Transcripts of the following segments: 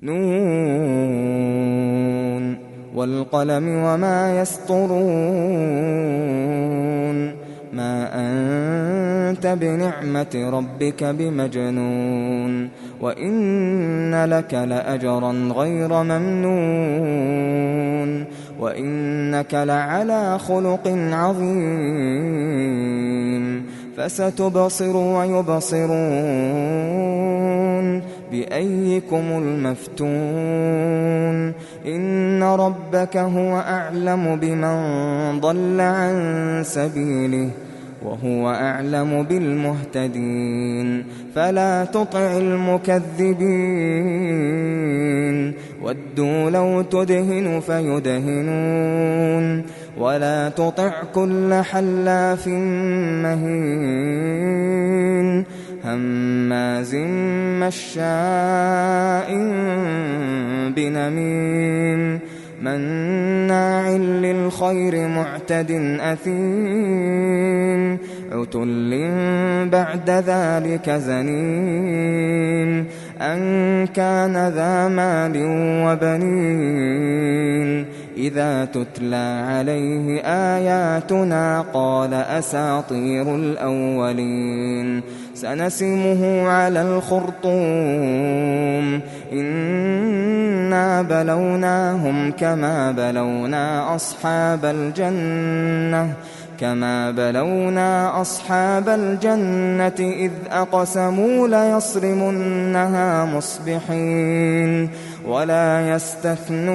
نون والقلم وما يسطرون ما أنت بنعمة ربك بمجنون وإن لك لأجرا غير ممنون وإنك لعلى خلق عظيم فستبصر ويبصرون بأيكم المفتون إن ربك هو أعلم بمن ضل عن سبيله وهو أعلم بالمهتدين فلا تطع المكذبين ودوا لو تدهن فيدهنون ولا تطع كل حلاف مهين هماز مشاء بنميم مناع للخير معتد أثيم عتل بعد ذلك زنيم أن كان ذا مال وبنين إذا تتلى عليه آياتنا قال أساطير الأولين سنسمه على الخرطوم إنا بلوناهم كما بلونا أصحاب الجنة إذ أقسموا ليصرمنها مصبحين ولا يستثنون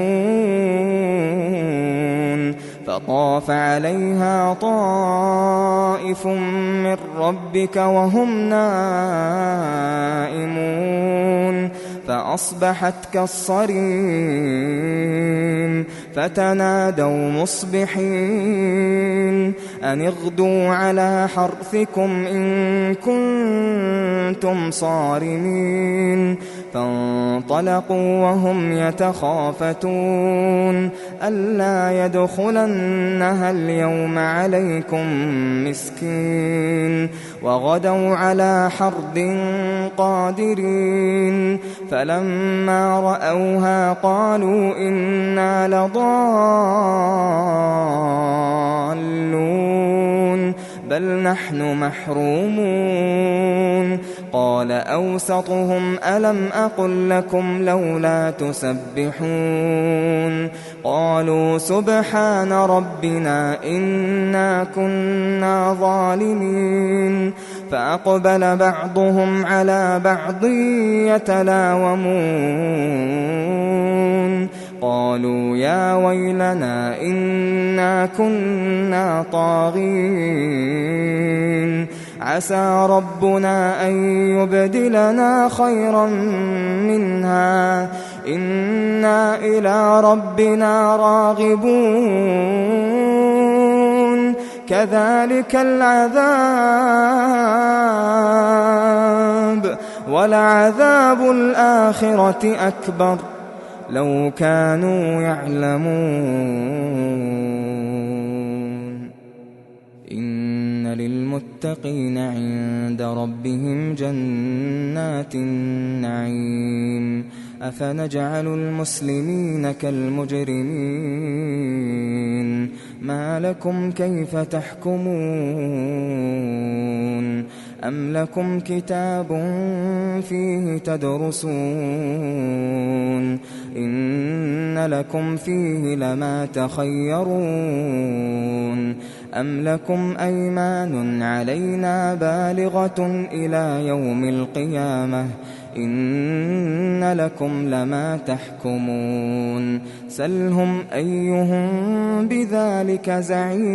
فطاف عليها طائف من ربك وهم نائمون فأصبحت كالصريم فتنادوا مصبحين أن اغدوا على حرثكم إن كنتم صارمين فانطلقوا وهم يتخافتون ألا يدخلنها اليوم عليكم مسكين وغدوا على حرد قادرين فلما رأوها قالوا إنا لضالون بل نحن محرومون قال أوسطهم ألم أقل لكم لولا تسبحون قالوا سبحان ربنا إنا كنا ظالمين فأقبل بعضهم على بعض يتلاومون قالوا يا ويلنا إنا كنا طاغين عسى ربنا أن يبدلنا خيرا منها إنا إلى ربنا راغبون كذلك العذاب ولعذاب الآخرة أكبر لو كانوا يعلمون إن للمتقين عند ربهم جنات النعيم أفنجعل المسلمين كالمجرمين ما لكم كيف تحكمون أم لكم كتاب فيه تدرسون إن لكم فيه لما تخيرون أم لكم أيمان علينا بالغة إلى يوم القيامة إن لكم لما تحكمون سلهم أيهم بذلك زعيم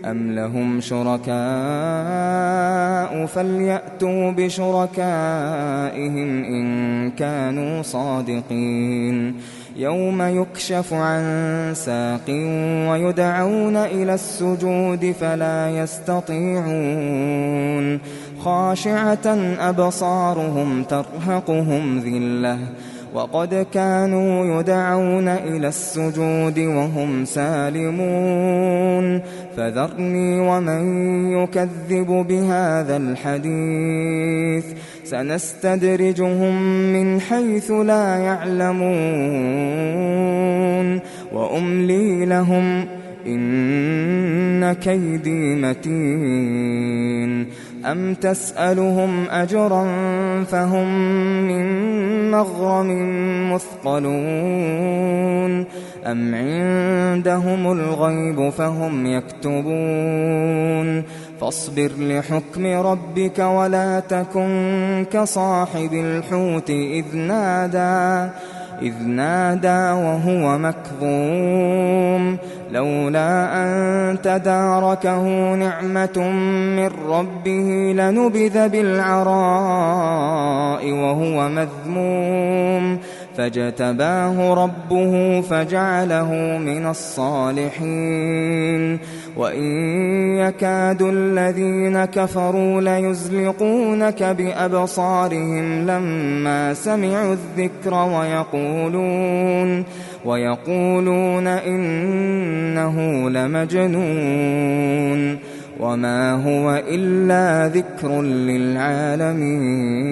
أم لهم شركاء فليأتوا بشركائهم إن كانوا صادقين يوم يكشف عن ساق ويدعون إلى السجود فلا يستطيعون خاشعة أبصارهم ترهقهم ذلة وقد كانوا يدعون إلى السجود وهم سالمون فذرني ومن يكذب بهذا الحديث سنستدرجهم من حيث لا يعلمون وأملي لهم إن كيدي متين أم تسألهم أجرا فهم من مغرم مثقلون أم عندهم الغيب فهم يكتبون فاصبر لحكم ربك ولا تكن كصاحب الحوت إذ نادى وهو مكظوم لولا أن تداركه نعمة من ربه لنبذ بالعراء وهو مذموم فاجتباه ربه فجعله من الصالحين وإن يكاد الذين كفروا ليزلقونك بأبصارهم لما سمعوا الذكر ويقولون إنه لمجنون وما هو إلا ذكر للعالمين.